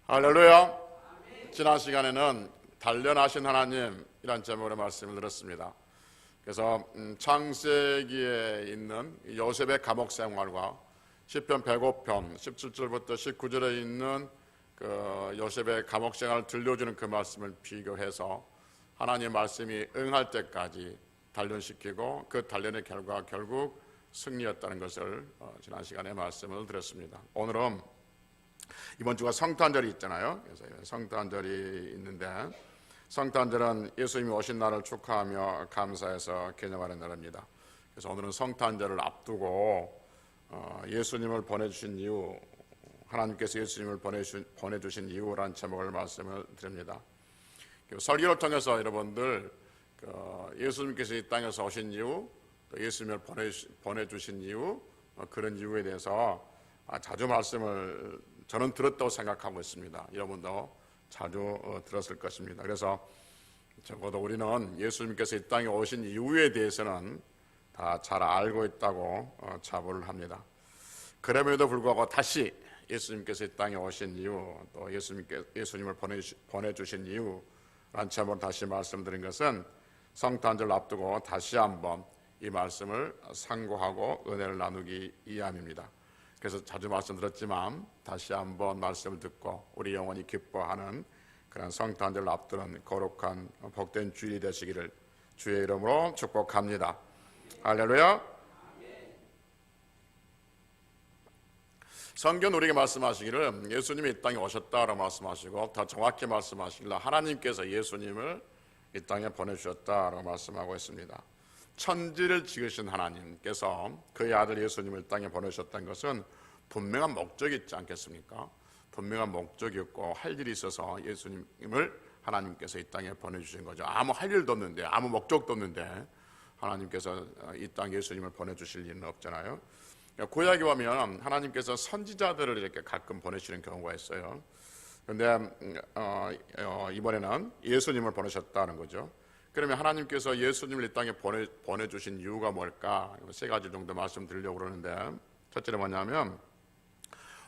할렐루야. 지난 시간에는 단련하신 하나님이란 제목으로 말씀을 들었습니다. 그래서 창세기에 있는 요셉의 감옥 생활과 시편 105편 17절부터 19절에 있는 그 요셉의 감옥 생활을 들려주는 그 말씀을 비교해서 하나님의 말씀이 응할 때까지 단련시키고 그 단련의 결과가 결국 승리였다는 것을 지난 시간에 말씀을 드렸습니다. 오늘은 이번 주가 성탄절이 있잖아요. 그래서 성탄절이 있는데 성탄절은 예수님이 오신 날을 축하하며 감사해서 개념하는 날입니다. 그래서 오늘은 성탄절을 앞두고 예수님을 보내주신 이유, 하나님께서 예수님을 보내주신 이유라는 제목을 말씀을 드립니다. 설교를 통해서 여러분들 예수님께서 이 땅에서 오신 이유, 또 예수님을 보내주신 이유, 그런 이유에 대해서 자주 말씀을 저는 들었다고 생각하고 있습니다. 여러분도 자주 들었을 것입니다. 그래서 적어도 우리는 예수님께서 이 땅에 오신 이유에 대해서는 다 잘 알고 있다고 자부를 합니다. 그럼에도 불구하고 다시 예수님께서 이 땅에 오신 이유, 또 예수님을 보내주신 이유라는 제목으로 다시 말씀드린 것은 성탄절 앞두고 다시 한번 이 말씀을 상고하고 은혜를 나누기 위함입니다. 그래서 자주 말씀드렸지만 다시 한번 말씀을 듣고 우리 영혼이 기뻐하는 그런 성탄절 앞두는 거룩한 복된 주일이 되시기를 주의 이름으로 축복합니다. 할렐루야. 성경 우리에게 말씀하시기를 예수님이 이 땅에 오셨다라고 말씀하시고 더 정확히 말씀하시기를 하나님께서 예수님을 이 땅에 보내주셨다라고 말씀하고 있습니다. 천지를 지으신 하나님께서 그의 아들 예수님을 이 땅에 보내셨다는 것은 분명한 목적이 있지 않겠습니까? 분명한 목적이 있고 할 일이 있어서 예수님을 하나님께서 이 땅에 보내주신 거죠. 아무 할 일도 없는데, 아무 목적도 없는데 하나님께서 이 땅에 예수님을 보내주실 일은 없잖아요. 구약에 보면 하나님께서 선지자들을 이렇게 가끔 보내시는 경우가 있어요. 그런데 이번에는 예수님을 보내셨다는 거죠. 그러면 하나님께서 예수님을 이 땅에 보내주신 이유가 뭘까? 세 가지 정도 말씀드리려고 그러는데, 첫째는 뭐냐면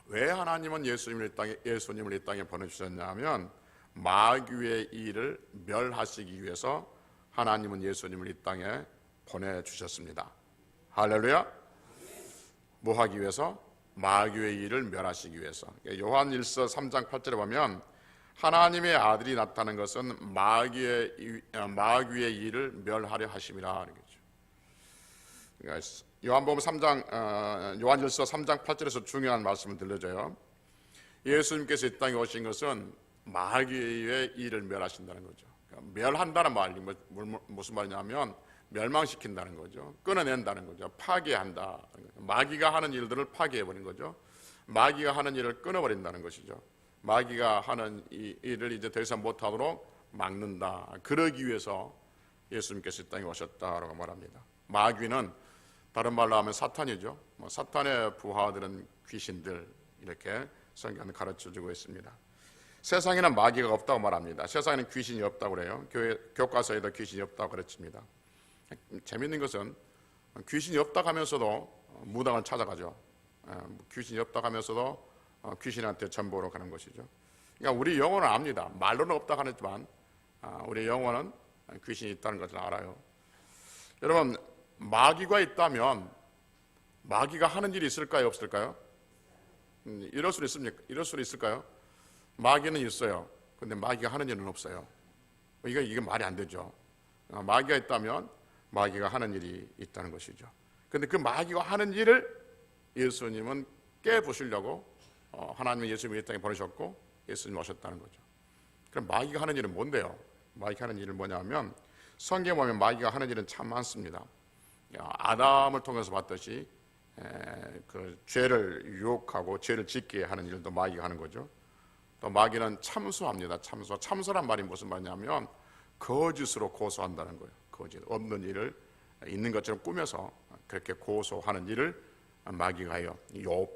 왜 하나님은 예수님을 이 땅에 보내주셨냐면 마귀의 일을 멸하시기 위해서 하나님은 예수님을 이 땅에 보내주셨습니다. 할렐루야. 뭐 하기 위해서? 마귀의 일을 멸하시기 위해서. 요한일서 3장 8절에 보면 하나님의 아들이 나타난 것은 마귀의 일을 멸하려 하심이라. 요한복음 3장, 요한일서 3장 8절에서 중요한 말씀을 들려줘요. 예수님께서 이 땅에 오신 것은 마귀의 일을 멸하신다는 거죠. 그러니까 멸한다는 말이 무슨 말이냐면 멸망시킨다는 거죠. 끊어낸다는 거죠. 파괴한다. 마귀가 하는 일들을 파괴해버린 거죠. 마귀가 하는 일을 끊어버린다는 것이죠. 마귀가 하는 이 일을 이제 더 이상 못하도록 막는다. 그러기 위해서 예수님께서 이 땅에 오셨다라고 말합니다. 마귀는 다른 말로 하면 사탄이죠. 사탄의 부하들은 귀신들, 이렇게 성경은 가르쳐주고 있습니다. 세상에는 마귀가 없다고 말합니다. 세상에는 귀신이 없다고 그래요. 교과서에도 귀신이 없다고 가르칩니다. 재밌는 것은 귀신이 없다고 하면서도 무당을 찾아가죠. 귀신이 없다고 하면서도 귀신한테 전보로 가는 것이죠. 그러니까 우리 영혼은 압니다. 말로는 없다고 하지만 우리 영혼은 귀신이 있다는 것을 알아요. 여러분, 마귀가 있다면 마귀가 하는 일이 있을까요, 없을까요? 이럴 수 있습니까? 이럴 수 있을까요? 마귀는 있어요. 근데 마귀가 하는 일은 없어요. 이게 말이 안 되죠. 마귀가 있다면 마귀가 하는 일이 있다는 것이죠. 근데 그 마귀가 하는 일을 예수님은 깨부수려고 하나님은 예수님을 이 땅에 보내셨고 예수님 오셨다는 거죠. 그럼 마귀가 하는 일은 뭔데요? 마귀가 하는 일은 뭐냐면 성경에 보면 마귀가 하는 일은 참 많습니다. 아담을 통해서 봤듯이 그 죄를 유혹하고 죄를 짓게 하는 일도 마귀가 하는 거죠. 또 마귀는 참소합니다. 참소란 말이 무슨 말이냐면 거짓으로 고소한다는 거예요. 거짓, 없는 일을 있는 것처럼 꾸며서 그렇게 고소하는 일을 마귀가 해요. 욥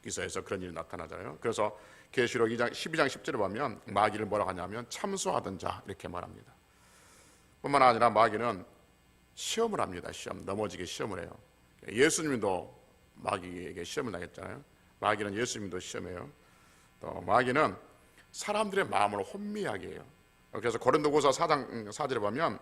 기서에서 그런 일이 나타나잖아요. 그래서 계시록 12장 10절에 보면 마귀를 뭐라고 하냐면 참소하던 자 이렇게 말합니다. 뿐만 아니라 마귀는 시험을 합니다. 넘어지게 시험을 해요. 예수님도 마귀에게 시험을 당했잖아요. 마귀는 예수님도 시험해요. 또 마귀는 사람들의 마음을 혼미하게 해요. 그래서 고린도후서 4장 4절에 보면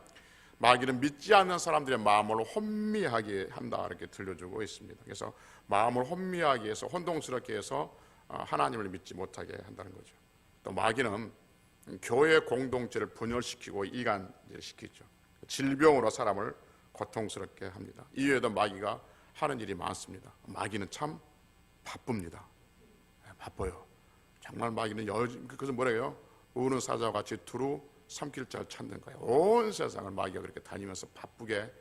마귀는 믿지 않는 사람들의 마음을 혼미하게 한다 이렇게 들려주고 있습니다. 그래서 마음을 혼미하게 해서 혼동스럽게 해서 하나님을 믿지 못하게 한다는 거죠. 또 마귀는 교회 공동체를 분열시키고 이간시키죠. 질병으로 사람을 고통스럽게 합니다. 이외에도 마귀가 하는 일이 많습니다. 마귀는 참 바쁩니다. 바빠요. 정말 마귀는 그래서 뭐래요? 우는 사자와 같이 두루 삼킬 자를 찾는 거예요. 온 세상을 마귀가 그렇게 다니면서 바쁘게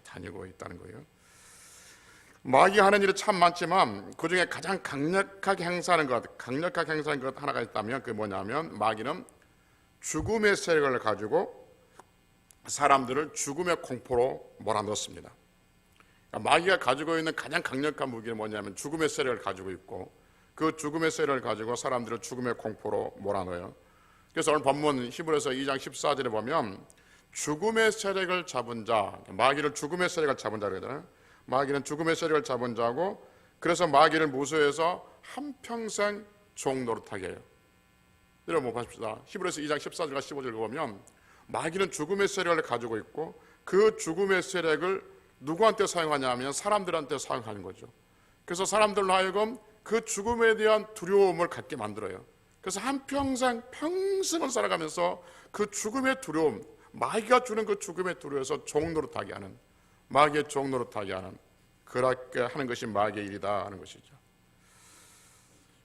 다니고 있다는 거예요. 마귀가 하는 일이 참 많지만 그 중에 가장 강력하게 행사하는 것 하나가 있다면 그게 뭐냐면 마귀는 죽음의 세력을 가지고 사람들을 죽음의 공포로 몰아넣습니다. 그러니까 마귀가 가지고 있는 가장 강력한 무기는 뭐냐면 죽음의 세력을 가지고 있고 그 죽음의 세력을 가지고 사람들을 죽음의 공포로 몰아넣어요. 그래서 오늘 본문 히브리서 2장 14절에 보면 죽음의 세력을 잡은 자, 마귀를 죽음의 세력을 잡은 자 그러잖아요. 마귀는 죽음의 세력을 잡은 자고 그래서 마귀를 무서워해서 한평생 종 노릇하게 해요. 여러분 보십시다. 히브리서 2장 14절과 15절을 보면 마귀는 죽음의 세력을 가지고 있고 그 죽음의 세력을 누구한테 사용하냐면 사람들한테 사용하는 거죠. 그래서 사람들로 하여금 그 죽음에 대한 두려움을 갖게 만들어요. 그래서 평생을 살아가면서 그 죽음의 두려움, 마귀가 주는 그 죽음의 두려움에서 종노릇하게 하는, 마귀의 종노릇하게 하는, 그렇게 하는 것이 마귀의 일이다 하는 것이죠.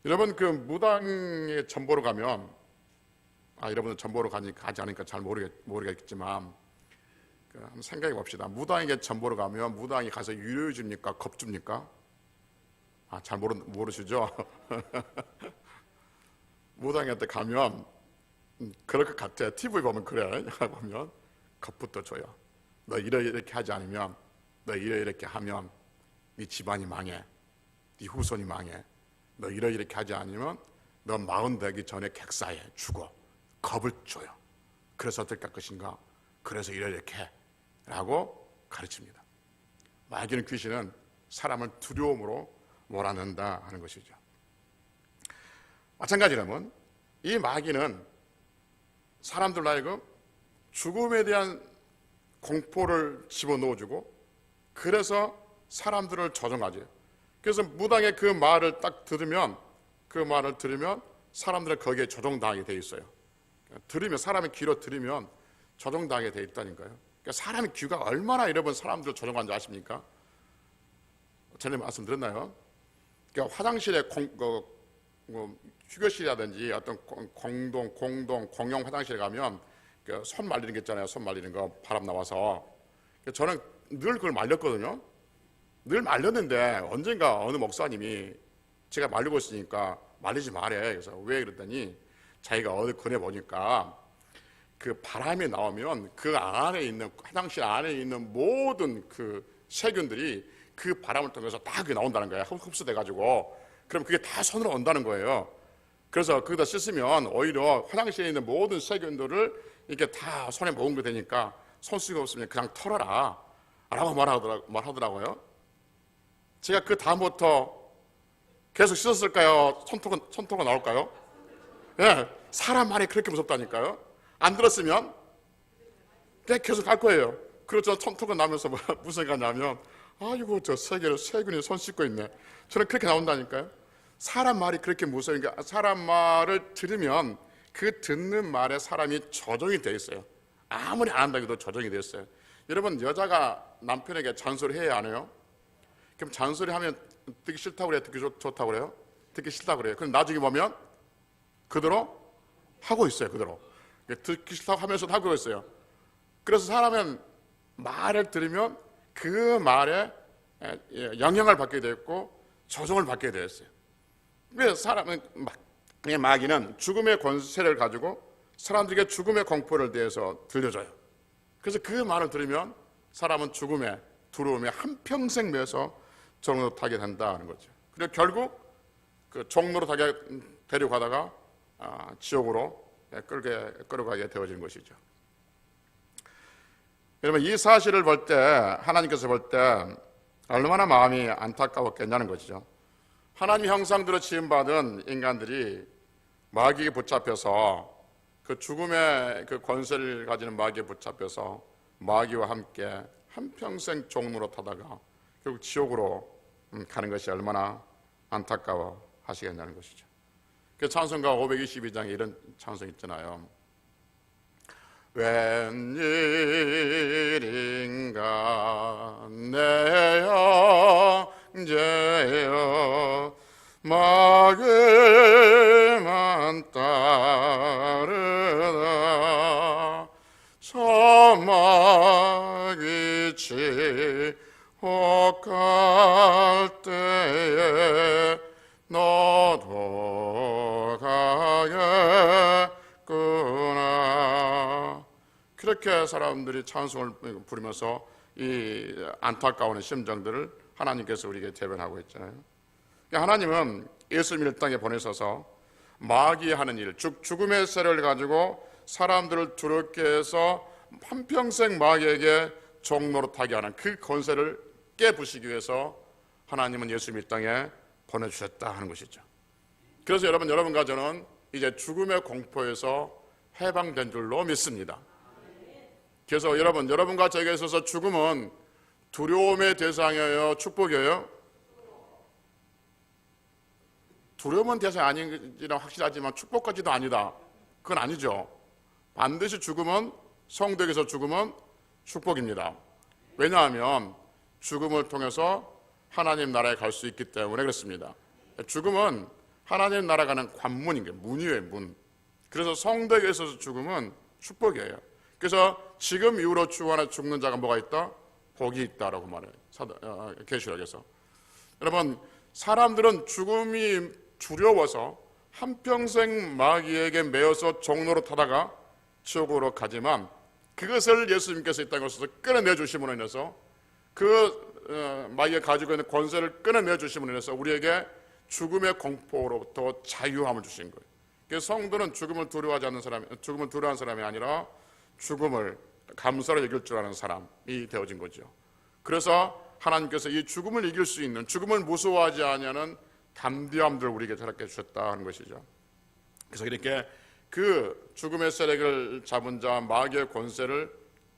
여러분 그 무당의 전보로 가면 여러분은 전보로 가지 않으니까 잘 모르겠지만 한번 생각해 봅시다. 무당에게 전보로 가면 무당이 가서 위로해 줍니까? 겁 줍니까? 잘 모르시죠? 무당한테 가면 그럴 것 같아. TV 보면 그래. 보면 겁부터 줘요. 너 이렇게 하지 않으면, 너 이렇게 하면 네 집안이 망해, 네 후손이 망해. 너 이렇게 하지 않으면 너 40 되기 전에 객사해, 죽어. 겁을 줘요. 그래서 어떻게 할 것인가? 그래서 이렇게 해 라고 가르칩니다. 마귀는, 귀신은 사람을 두려움으로 몰아넣는다 하는 것이죠. 마찬가지라면 이 마귀는 사람들 하여금 죽음에 대한 공포를 집어넣어주고 그래서 사람들을 조종하죠. 그래서 무당의 그 말을 딱 들으면 사람들은 거기에 조종당하게 돼 있어요. 사람의 귀로 들으면 조종당하게 돼 있다니까요. 그러니까 사람의 귀가 얼마나 여러분 사람들을 조종하는지 아십니까? 전에 말씀드렸나요? 그러니까 화장실에 휴게실이라든지 어떤 공용 화장실에 가면 손 말리는 게 있잖아요. 손 말리는 거 바람 나와서. 저는 늘 그걸 말렸거든요. 늘 말렸는데 언젠가 어느 목사님이 제가 말리고 있으니까 말리지 말래. 그래서 왜 그랬더니 자기가 어디 권해 보니까 그 바람이 나오면 그 안에 있는 화장실 안에 있는 모든 그 세균들이 그 바람을 통해서 다 그게 나온다는 거예요. 흡수돼 가지고. 그럼 그게 다 손으로 온다는 거예요. 그래서 거기다 씻으면 오히려 화장실에 있는 모든 세균들을 이렇게 다 손에 모은 거 되니까 손수가 없으면 그냥 털어라 라고 말하더라고요. 제가 그 다음부터 계속 씻었을까요? 손톱은 나올까요? 네, 사람 말이 그렇게 무섭다니까요. 안 들었으면 그냥 계속 갈 거예요. 그렇죠. 손톱은 나면서 무슨 생각나면 아이고 저 세균이 손 씻고 있네. 저는 그렇게 나온다니까요. 사람 말이 그렇게 무서우니까 사람 말을 들으면 그 듣는 말에 사람이 조종이 돼 있어요. 아무리 안 한다고 해도 조종이 돼 있어요. 여러분 여자가 남편에게 잔소리해야 안 해요? 그럼 잔소리하면 듣기 싫다고 그래요? 듣기 좋다고 그래요? 듣기 싫다고 그래요. 그럼 나중에 보면 그대로 하고 있어요. 그대로 듣기 싫다고 하면서도 하고 있어요. 그래서 사람은 말을 들으면 그 말에 영향을 받게 되었고 조종을 받게 되었어요. 그래서 사람은 마귀는 죽음의 권세를 가지고 사람들에게 죽음의 공포를 대해서 들려줘요. 그래서 그 말을 들으면 사람은 죽음의 두려움에 한평생 매서 종노릇하게 된다는 거죠. 그리고 결국 그 종노릇하게 데려가다가 지옥으로 끌어가게 되어지는 것이죠. 여러분 이 사실을 볼 때 하나님께서 볼 때 얼마나 마음이 안타까웠겠냐는 것이죠. 하나님 형상대로 지음받은 인간들이 마귀에 붙잡혀서 그 죽음의 그 권세를 가지는 마귀에 붙잡혀서 마귀와 함께 한평생 종로로 타다가 결국 지옥으로 가는 것이 얼마나 안타까워 하시겠냐는 것이죠. 그 찬송가 522장에 이런 찬송 있잖아요. 웬일인가 내 형제여 마귀만 따르다 저 마귀 지옥갈 때에 너도 가겠구나. 그렇게 사람들이 찬송을 부르면서 이 안타까운 심정들을 하나님께서 우리에게 대변하고 있잖아요. 하나님은 예수님을 땅에 보내셔서 마귀 하는 일, 즉 죽음의 세를 가지고 사람들을 두렵게 해서 한평생 마귀에게 종노릇하게 하는 그 권세를 깨부시기 위해서 하나님은 예수님을 땅에 보내주셨다 하는 것이죠. 그래서 여러분과 저는 이제 죽음의 공포에서 해방된 줄로 믿습니다. 그래서 여러분과 저에게 있어서 죽음은 두려움의 대상이에요, 축복이에요? 두려움은 대상이 아닌지는 확실하지만 축복까지도 아니다. 그건 아니죠. 반드시 죽음은, 성도에게서 죽음은 축복입니다. 왜냐하면 죽음을 통해서 하나님 나라에 갈 수 있기 때문에 그렇습니다. 죽음은 하나님 나라 가는 관문인 거예요. 문이에요, 문. 그래서 성도에게 있어서 죽음은 축복이에요. 그래서 지금 이후로 죽는 자가 뭐가 있다? 복이 있다라고 말해요. 계시록에서. 여러분, 사람들은 죽음이 두려워서 한평생 마귀에게 매여서 종로로 타다가 지옥으로 가지만 그것을 예수님께서 이 땅에 오셔서 끊어내 주심으로 인해서 그 마귀가 가지고 있는 권세를 끊어내 주심으로 인해서 우리에게 죽음의 공포로부터 자유함을 주신 거예요. 그래서 성도는 죽음을 두려워하지 않는 사람이, 죽음을 두려워하는 사람이 아니라 죽음을 감사로 여길 줄 아는 사람이 되어진 거죠. 그래서 하나님께서 이 죽음을 이길 수 있는, 죽음을 무서워하지 않냐는 담대함들을 우리에게 허락해 주셨다 하는 것이죠. 그래서 이렇게 그 죽음의 세력을 잡은 자 마귀의 권세를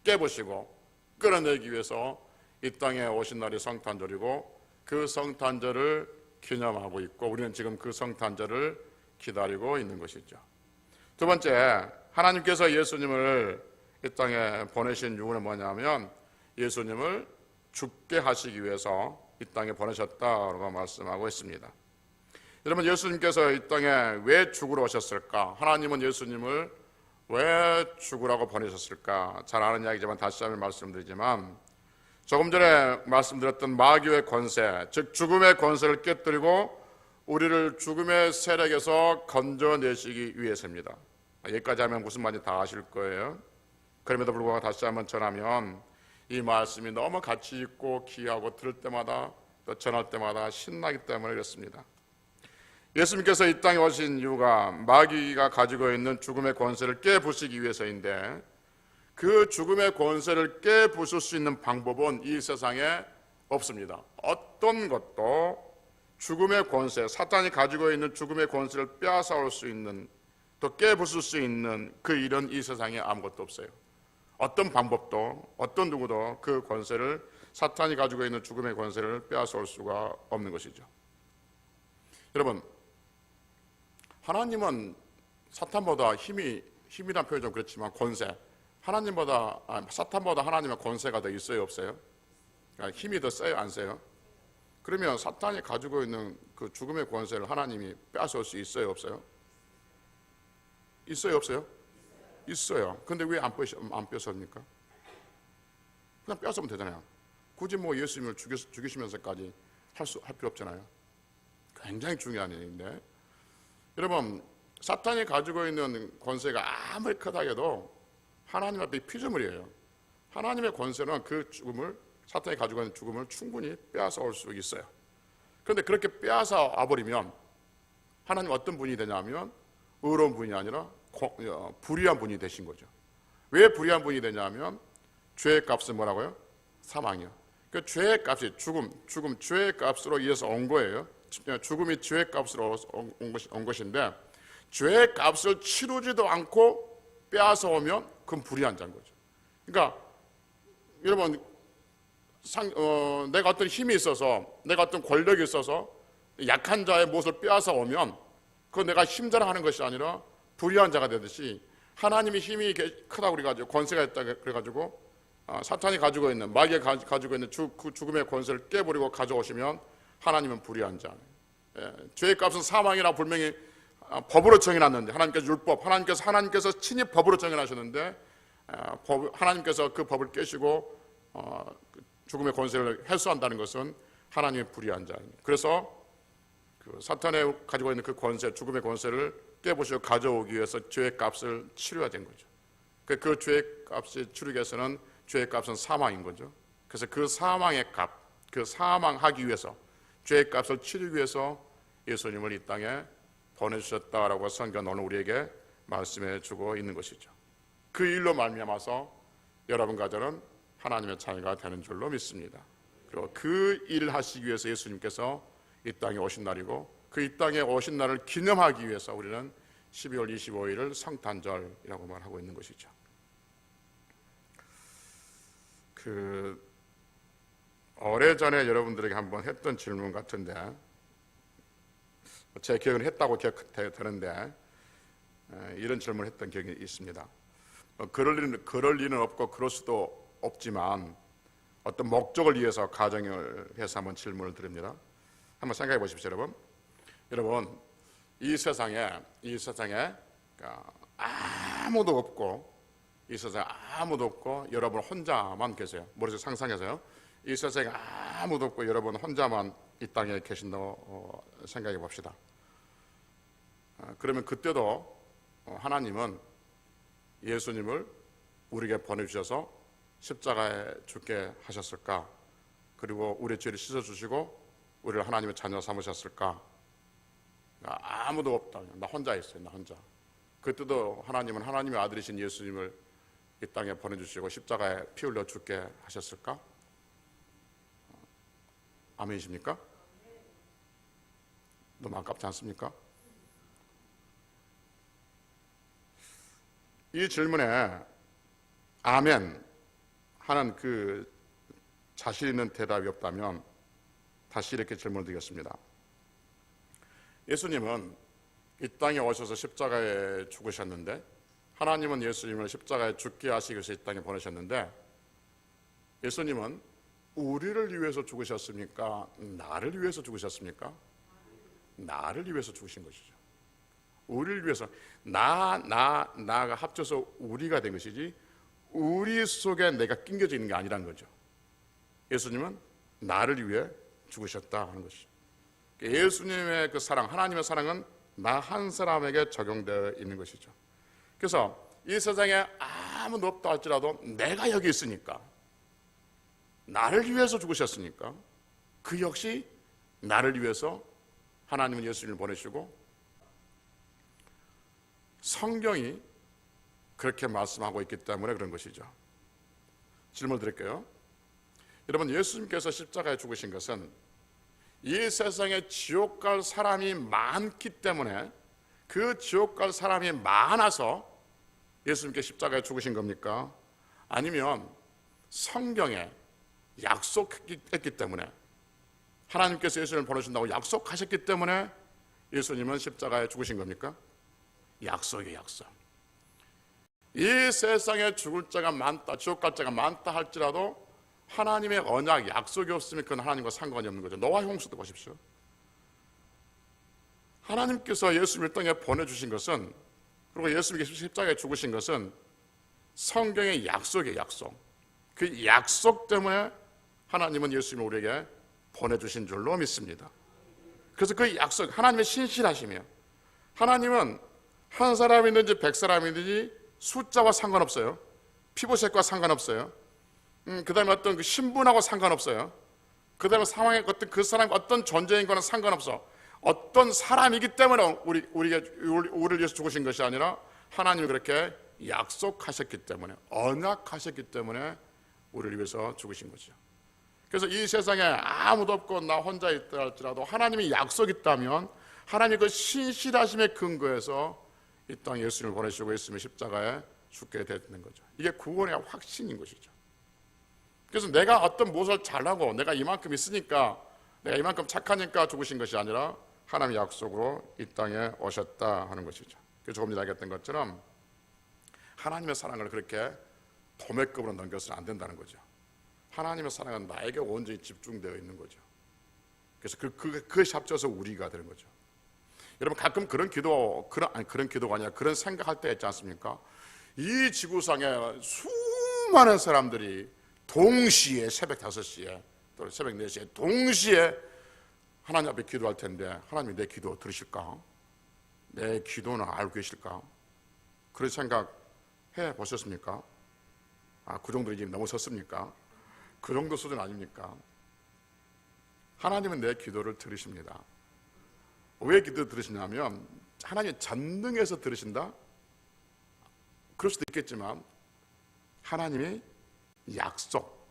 깨부시고 끌어내기 위해서 이 땅에 오신 날이 성탄절이고 그 성탄절을 기념하고 있고 우리는 지금 그 성탄절을 기다리고 있는 것이죠. 두 번째, 하나님께서 예수님을 이 땅에 보내신 이유는 뭐냐면 예수님을 죽게 하시기 위해서 이 땅에 보내셨다라고 말씀하고 있습니다. 여러분, 예수님께서 이 땅에 왜 죽으러 오셨을까? 하나님은 예수님을 왜 죽으라고 보내셨을까? 잘 아는 이야기지만 다시 한번 말씀드리지만 조금 전에 말씀드렸던 마귀의 권세, 즉 죽음의 권세를 깨뜨리고 우리를 죽음의 세력에서 건져내시기 위해서입니다. 여기까지 하면 무슨 말인지 다 아실 거예요. 그럼에도 불구하고 다시 한번 전하면 이 말씀이 너무 가치 있고 귀하고 들을 때마다 또 전할 때마다 신나기 때문에 그렇습니다. 예수님께서 이 땅에 오신 이유가 마귀가 가지고 있는 죽음의 권세를 깨부수기 위해서인데 그 죽음의 권세를 깨부술 수 있는 방법은 이 세상에 없습니다. 어떤 것도 죽음의 권세, 사탄이 가지고 있는 죽음의 권세를 빼앗아올 수 있는, 또 깨부술 수 있는 그 일은 이 세상에 아무것도 없어요. 어떤 방법도 어떤 누구도 그 권세를, 사탄이 가지고 있는 죽음의 권세를 빼앗아올 수가 없는 것이죠. 여러분, 하나님은 사탄보다 힘이란 표현이 좀 그렇지만 권세, 사탄보다 하나님의 권세가 더 있어요, 없어요? 그러니까 힘이 더 세요, 안 세요? 그러면 사탄이 가지고 있는 그 죽음의 권세를 하나님이 빼앗을 수 있어요, 없어요? 있어요, 없어요? 있어요. 근데 왜 안 뺏습니까? 그냥 뺏으면 되잖아요. 굳이 뭐 예수님을 죽이시면서까지 할 필요 없잖아요. 굉장히 중요한 일인데, 여러분, 사탄이 가지고 있는 권세가 아무리 크다 해도 하나님 앞에 피조물이에요. 하나님의 권세는 그 죽음을, 사탄이 가지고 있는 죽음을 충분히 빼앗아 올 수 있어요. 그런데 그렇게 빼앗아 와버리면 하나님 어떤 분이 되냐면 의로운 분이 아니라 불의한 분이 되신 거죠. 왜 불의한 분이 되냐면 죄의 값은 뭐라고요? 사망이요. 그 죄의 값이 죽음, 죄의 값으로 이어서 온 거예요. 죽음이 죄의 값으로 온 것인데, 죄의 값을 치르지도 않고 빼앗아 오면 그건 불의한 자인 거죠. 그러니까 여러분, 내가 어떤 힘이 있어서, 내가 어떤 권력이 있어서 약한 자의 무엇을 빼앗아 오면 그건 내가 힘자랑하는 것이 아니라 불의한 자가 되듯이, 하나님이 힘이 크다고 그래가지고, 권세가 있다 그래가지고 사탄이 가지고 있는, 마귀가 가지고 있는 그 죽음의 권세를 깨버리고 가져오시면 하나님은 불의한 자. 죄의 값은 사망이라 분명히 법으로 정해놨는데, 하나님께서 율법, 하나님께서 친히 법으로 정해놨셨는데, 하나님께서 그 법을 깨시고 죽음의 권세를 해소한다는 것은 하나님의 불의한 자입니다. 그래서 그 사탄이 가지고 있는 그 권세, 죽음의 권세를 깨부시고 가져오기 위해서 죄의 값을 치러야 된 거죠. 그 죄의 값을 치르기 위해서는, 죄의 값은 사망인 거죠. 그래서 그 사망의 값, 그 사망하기 위해서, 죄의 값을 치르기 위해서 예수님을 이 땅에 보내주셨다라고 성경은 오늘 우리에게 말씀해 주고 있는 것이죠. 그 일로 말미암아서 여러분과 저는 하나님의 자녀가 되는 줄로 믿습니다. 그리고 그 일을 하시기 위해서 예수님께서 이 땅에 오신 날이고, 그 이 땅에 오신 날을 기념하기 위해서 우리는 12월 25일을 성탄절이라고 말하고 있는 것이죠. 오래전에 여러분들에게 한번 했던 질문 같은데, 제 기억은 했다고 기억되는데, 이런 질문을 했던 기억이 있습니다. 그럴 리는 없고 그럴 수도 없지만 어떤 목적을 위해서 가정을 해서 한번 질문을 드립니다. 한번 생각해 보십시오, 여러분. 여러분, 이 세상에 아무도 없고, 이 세상에 아무도 없고 여러분 혼자만 계세요. 머릿속에 상상해서요. 이 세상에 아무도 없고 여러분 혼자만 이 땅에 계신다고 생각해 봅시다. 그러면 그때도 하나님은 예수님을 우리에게 보내주셔서 십자가에 죽게 하셨을까? 그리고 우리의 죄를 씻어주시고 우리를 하나님의 자녀 삼으셨을까? 아무도 없다. 나 혼자 있어요. 나 혼자. 그때도 하나님은 하나님의 아들이신 예수님을 이 땅에 보내주시고 십자가에 피 흘려 죽게 하셨을까? 아멘이십니까? 너무 아깝지 않습니까? 이 질문에 아멘 하는 그 자신 있는 대답이 없다면 다시 이렇게 질문을 드리겠습니다. 예수님은 이 땅에 오셔서 십자가에 죽으셨는데, 하나님은 예수님을 십자가에 죽게 하시기 위해서 이 땅에 보내셨는데, 예수님은 우리를 위해서 죽으셨습니까? 나를 위해서 죽으셨습니까? 나를 위해서 죽으신 것이죠. 우리를 위해서, 나가 합쳐서 우리가 된 것이지 우리 속에 내가 낑겨져 있는 게 아니라는 거죠. 예수님은 나를 위해 죽으셨다 하는 것이죠. 예수님의 그 사랑, 하나님의 사랑은 나 한 사람에게 적용되어 있는 것이죠. 그래서 이 세상에 아무도 없다 할지라도 내가 여기 있으니까, 나를 위해서 죽으셨으니까, 그 역시 나를 위해서 하나님은 예수님을 보내시고, 성경이 그렇게 말씀하고 있기 때문에 그런 것이죠. 질문 드릴게요. 여러분, 예수님께서 십자가에 죽으신 것은 이 세상에 지옥 갈 사람이 많기 때문에, 그 지옥 갈 사람이 많아서 예수님께 십자가에 죽으신 겁니까? 아니면 성경에 약속했기 때문에, 하나님께서 예수님을 보내신다고 약속하셨기 때문에 예수님은 십자가에 죽으신 겁니까? 약속이에요, 약속. 이 세상에 죽을 자가 많다, 지옥 갈 자가 많다 할지라도 하나님의 언약, 약속이 없으면 그건 하나님과 상관이 없는 거죠. 노아 홍수도 보십시오. 하나님께서 예수님을 땅에 보내주신 것은, 그리고 예수님이 십자가에 죽으신 것은 성경의 약속이에요, 약속. 그 약속 때문에 하나님은 예수님을 우리에게 보내주신 줄로 믿습니다. 그래서 그 약속, 하나님의 신실하심이에요. 하나님은 한 사람이든지 100사람이든지 숫자와 상관없어요. 피부색과 상관없어요. 그 다음에 어떤 그 신분하고 상관없어요. 그 다음에 상황에 어떤 그 사람이 어떤 존재인과는 상관없어. 어떤 사람이기 때문에 우리를 위해서 죽으신 것이 아니라 하나님이 그렇게 약속하셨기 때문에, 언약하셨기 때문에 우리를 위해서 죽으신 거죠. 그래서 이 세상에 아무도 없고 나 혼자 있다 할지라도 하나님이 약속이 있다면, 하나님의 그 신실하심에 근거해서 이 땅에 예수님을 보내시고 예수님의 십자가에 죽게 되는 거죠. 이게 구원의 확신인 것이죠. 그래서 내가 어떤 무엇을 잘하고 내가 이만큼 있으니까, 내가 이만큼 착하니까 죽으신 것이 아니라 하나님의 약속으로 이 땅에 오셨다 하는 것이죠. 그래서 조금 전에 얘기했던 것처럼 하나님의 사랑을 그렇게 도매급으로 넘겨서는 안 된다는 거죠. 하나님의 사랑은 나에게 온전히 집중되어 있는 거죠. 그래서 그것이 합쳐서 우리가 되는 거죠. 여러분, 가끔 그런 기도가 아니라 그런 생각할 때 있지 않습니까? 이 지구상에 수많은 사람들이 동시에 새벽 5시에 또 새벽 4시에 동시에 하나님 앞에 기도할 텐데 하나님이 내 기도 들으실까? 내 기도는 알고 계실까? 그런 생각 해 보셨습니까? 그 정도 지금 넘어섰습니까? 그 정도 수준 아닙니까? 하나님은 내 기도를 들으십니다. 왜 기도 들으시냐면 하나님의 전능에서 들으신다? 그럴 수도 있겠지만 하나님의 약속,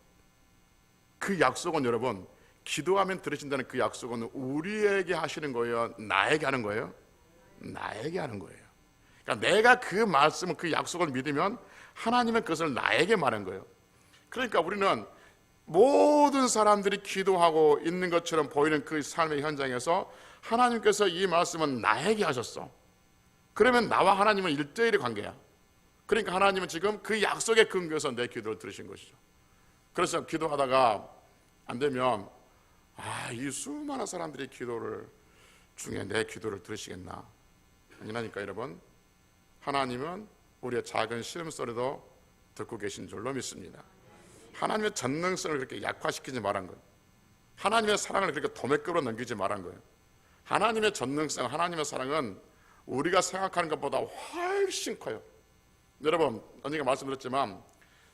그 약속은 여러분, 기도하면 들으신다는 그 약속은 우리에게 하시는 거예요? 나에게 하는 거예요? 나에게 하는 거예요. 그러니까 내가 그 말씀을, 그 약속을 믿으면 하나님은 그것을 나에게 말한 거예요. 그러니까 우리는 모든 사람들이 기도하고 있는 것처럼 보이는 그 삶의 현장에서 하나님께서 이 말씀은 나에게 하셨어. 그러면 나와 하나님은 1대1의 관계야. 그러니까 하나님은 지금 그 약속에 근거해서 내 기도를 들으신 것이죠. 그래서 기도하다가 안 되면 이 수많은 사람들이 기도를 중에 내 기도를 들으시겠나? 아니라니까 여러분, 하나님은 우리의 작은 시름소리도 듣고 계신 줄로 믿습니다. 하나님의 전능성을 그렇게 약화시키지 말한 거예요. 하나님의 사랑을 그렇게 도매급으로 넘기지 말한 거예요. 하나님의 전능성, 하나님의 사랑은 우리가 생각하는 것보다 훨씬 커요. 여러분, 언젠가 말씀드렸지만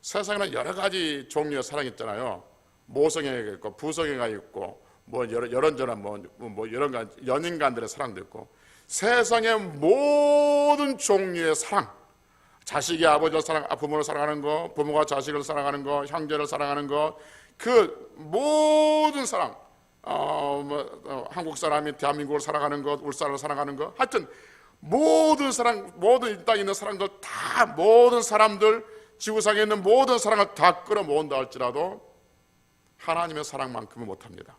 세상에는 여러 가지 종류의 사랑이 있잖아요. 모성애가 있고 부성애가 있고 뭐 여런저런 뭐 여러 가지 연인 간들의 사랑도 있고, 세상의 모든 종류의 사랑, 자식이 아버지를 부모를 사랑하는 거, 부모가 자식을 사랑하는 거, 형제를 사랑하는 거, 그 모든 사랑, 한국 사람이 대한민국을 사랑하는 것, 울산을 사랑하는 것, 하여튼 모든 사랑, 모든 이 땅에 있는 사랑들 다, 모든 사람들, 지구상에 있는 모든 사랑을 다 끌어모은다 할지라도 하나님의 사랑만큼은 못합니다.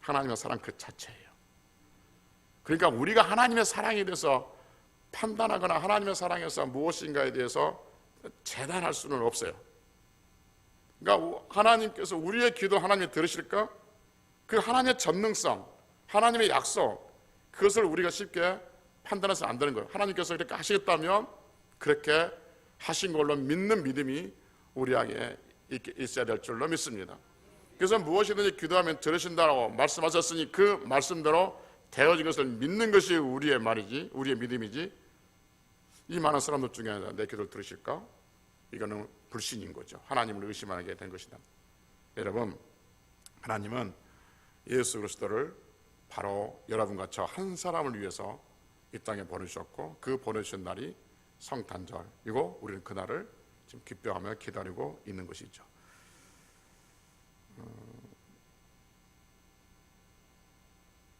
하나님의 사랑 그 자체예요. 그러니까 우리가 하나님의 사랑에 대해서 판단하거나 하나님의 사랑에서 무엇인가에 대해서 재단할 수는 없어요. 그러니까 하나님께서 우리의 기도 하나님이 들으실까? 그 하나님의 전능성, 하나님의 약속, 그것을 우리가 쉽게 판단해서 안 되는 거예요. 하나님께서 이렇게 하시겠다면 그렇게 하신 걸로 믿는 믿음이 우리에게 있어야 될 줄로 믿습니다. 그래서 무엇이든지 기도하면 들으신다고 말씀하셨으니 그 말씀대로 되어진 것을 믿는 것이 우리의 말이지, 우리의 믿음이지, 이 많은 사람들 중에 내 기도를 들으실까? 이거는 불신인 거죠. 하나님을 의심하게 된 것이다. 여러분, 하나님은 예수 그리스도를 바로 여러분과 저 한 사람을 위해서 이 땅에 보내주셨고, 그 보내주신 날이 성탄절이고 우리는 그날을 지금 기뻐하며 기다리고 있는 것이죠.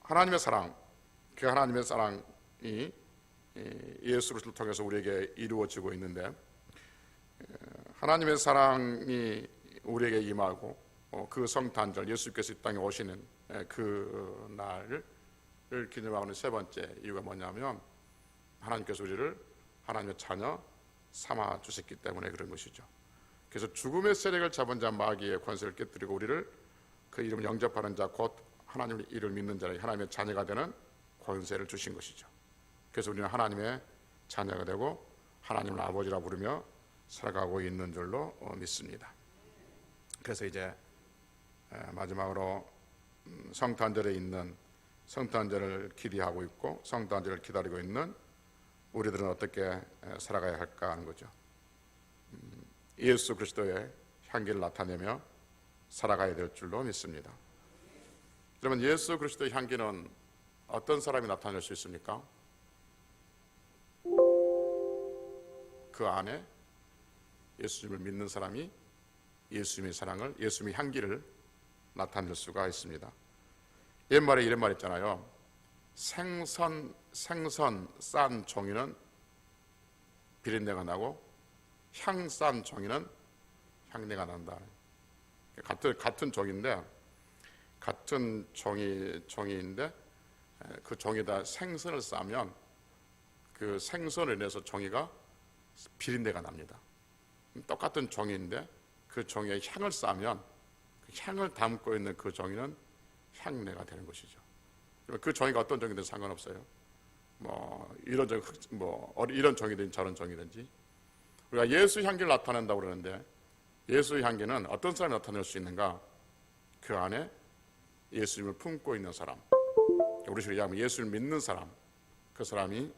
하나님의 사랑, 그 하나님의 사랑이 예수 그리스도를 통해서 우리에게 이루어지고 있는데, 하나님의 사랑이 우리에게 임하고 그 성탄절, 예수께서 이 땅에 오시는 그 날을 기념하는 세 번째 이유가 뭐냐면, 하나님께서 우리를 하나님의 자녀 삼아 주셨기 때문에 그런 것이죠. 그래서 죽음의 세력을 잡은 자 마귀의 권세를 깨뜨리고 우리를 그 이름을 영접하는 자, 곧 하나님의 이름을 믿는 자에게 하나님의 자녀가 되는 권세를 주신 것이죠. 그래서 우리는 하나님의 자녀가 되고 하나님을 아버지라 부르며 살아가고 있는 줄로 믿습니다. 그래서 이제 마지막으로 성탄절에 있는, 성탄절을 기대하고 있고 성탄절을 기다리고 있는 우리들은 어떻게 살아가야 할까 하는 거죠. 예수 그리스도의 향기를 나타내며 살아가야 될 줄로 믿습니다. 그러면 예수 그리스도의 향기는 어떤 사람이 나타낼 수 있습니까? 그 안에 예수님을 믿는 사람이 예수님의 사랑을, 예수님의 향기를 나타낼 수가 있습니다. 옛말에 이런 말 있잖아요. 생선 생선 싼 종이는 비린내가 나고 향 싼 종이는 향내가 난다. 같은 종인데 같은 종이인데 그 종에다 생선을 싸면 그 생선을 내서 종이가 비린내가 납니다. 똑같은 종인데 그 종이에 향을 싸면 그 향을 담고 있는 그 종이는 향내가 되는 것이죠. 그 종이가 어떤 종이든 상관없어요. 이런 종이든지 저런 종이든지 우리가 예수 향기를 나타낸다고 그러는데 예수 향기는 어떤 사람이 나타낼 수 있는가? 그 안에 예수님을 품고 있는 사람, 우리식으로 얘기하면 예수를 믿는 사람, 그 사람이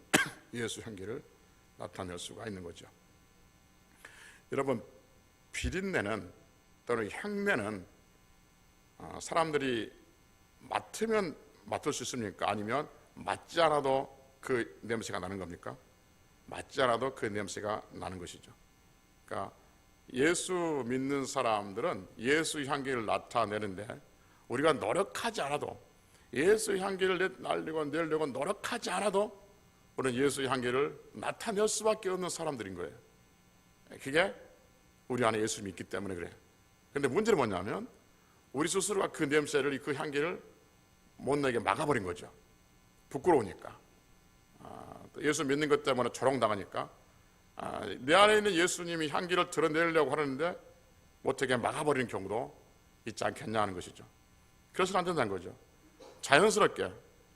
예수 향기를 나타낼 수가 있는 거죠. 여러분, 비린내는 또는 향내는 사람들이 맡으면 맡을 수 있습니까? 아니면 맡지 않아도 그 냄새가 나는 겁니까? 맡지 않아도 그 냄새가 나는 것이죠. 그러니까 예수 믿는 사람들은 예수 향기를 나타내는데 우리가 노력하지 않아도 예수 향기를 내려고 노력하지 않아도 우리는 예수 향기를 나타낼 수밖에 없는 사람들인 거예요. 그게 우리 안에 예수님이 있기 때문에 그래요. 그런데 문제는 뭐냐면 우리 스스로가 그 냄새를, 그 향기를 못 내게 막아버린 거죠. 부끄러우니까. 예수 믿는 것 때문에 조롱당하니까 내 안에 있는 예수님이 향기를 드러내려고 하는데 못하게 막아버리는 경우도 있지 않겠냐 하는 것이죠. 그래서는 안 된다는 거죠. 자연스럽게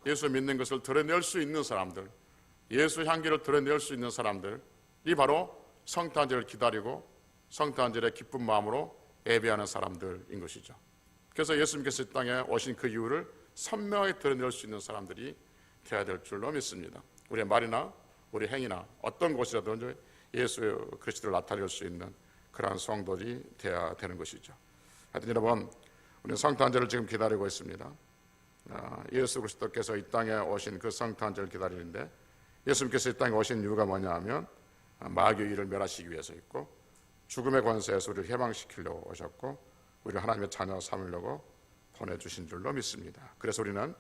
예수 믿는 것을 드러낼 수 있는 사람들, 예수 향기를 드러낼 수 있는 사람들이 바로 성탄절을 기다리고 성탄절의 기쁜 마음으로 예배하는 사람들인 것이죠. 그래서 예수님께서 이 땅에 오신 그 이유를 선명하게 드러낼 수 있는 사람들이 되어야 될 줄로 믿습니다. 우리의 말이나 우리 행위나 어떤 곳이라든지 예수 그리스도를 나타낼 수 있는 그러한 성도들이 되어야 되는 것이죠. 하여튼 여러분, 우리는 성탄절을 지금 기다리고 있습니다. 예수 그리스도께서 이 땅에 오신 그 성탄절을 기다리는데 예수님께서 이 땅에 오신 이유가 뭐냐 하면 마귀의 일을 멸하시기 위해서 있고 죽음의 권세에서 우리를 해방시키려고 오셨고 우리를 하나님의 자녀 삼으려고 보내주신 줄로 믿습니다. 그래서 우리는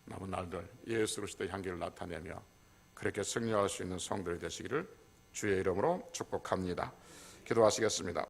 남은 날들 예수 그리스도의 향기를 나타내며 그렇게 승리할 수 있는 성도들이 되시기를 주의 이름으로 축복합니다. 기도하시겠습니다.